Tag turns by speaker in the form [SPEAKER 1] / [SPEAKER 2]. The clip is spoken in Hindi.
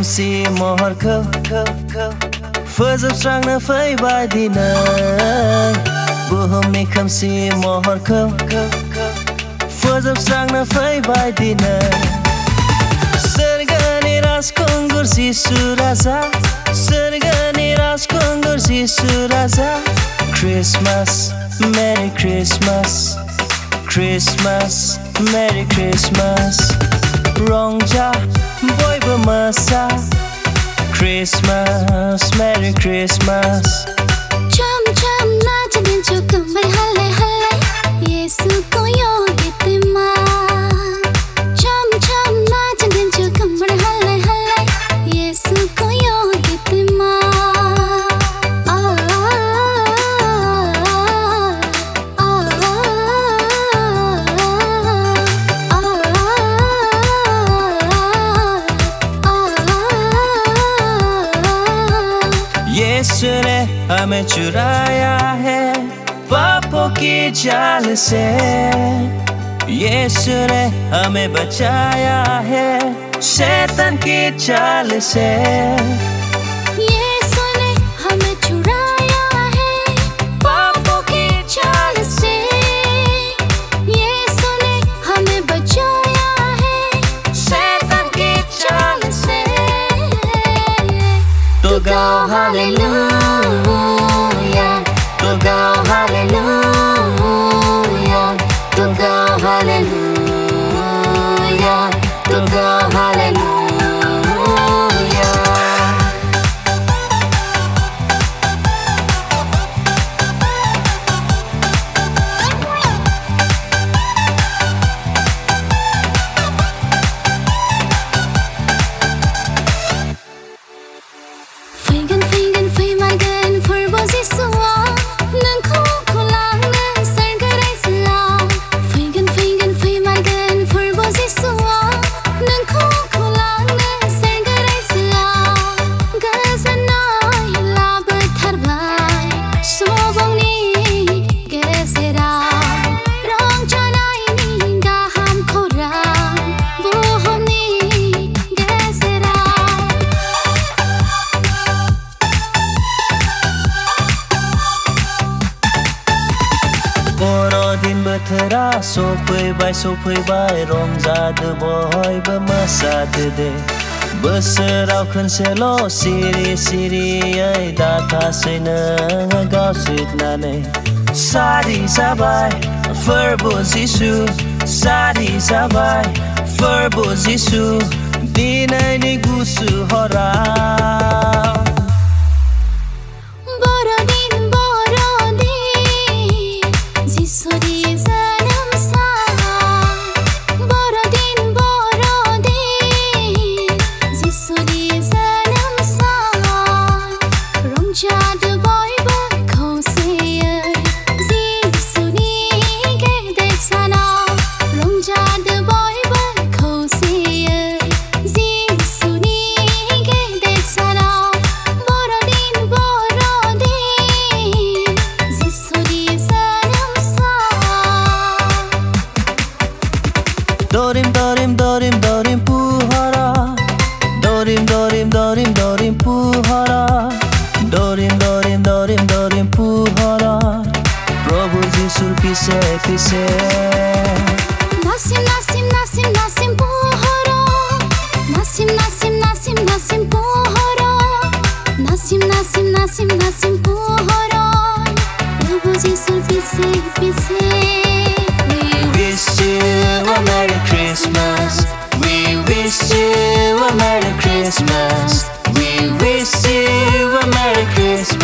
[SPEAKER 1] खोमसि महरखौ फोजोबस्रांनो फैबाय दिनै बुहुमनि खोमसि महरखौ फोजोबस्रांनो फैबाय दिनै सोरगोनि राजखुंगुर जिसु राजा सोरगोनि राजखुंगुर जिसु राजा Christmas Merry Christmas Christmas Merry Christmas रंजा बयबो मोसा Christmas Merry Christmas
[SPEAKER 2] 참 낮은 조금만 할래 예수고 여기 때만 참 낮은 조금만 할래 예수고 여기 때만
[SPEAKER 1] यीशु ने हमें चुराया है पापों की जाल से यीशु ने हमें बचाया है शैतान की चाल से
[SPEAKER 2] यीशु ने हमें छुड़ाया है पापों की चाल से यीशु ने हमें बचाया है शैतान की चाल से तो गाओ हालेलुया तो गाओ हालेलुया तो गाओ हालेलुया तो गाओ हालेलुया
[SPEAKER 1] बर'दिन बोथोरा सफैबाय रंजादो बयबो मोसादो दे बोसोराव खनसेल' सिरियै दाथासै नोङो गावसोदनानै सारि जाबाय फोरबो जिसु सारि जाबाय फोरबो जिसु दिनैनि गुसु हराव 도림 부하라 도림 부하라 도림 부하라 प्रभु जिसुर पिछे
[SPEAKER 2] नासिम पुहरा नासिम पुहरा नासिम पुहरा प्रभु जिसुर पिछे
[SPEAKER 1] We wish you a Merry Christmas. We wish you a Merry Christmas. We wish you a Merry Christmas.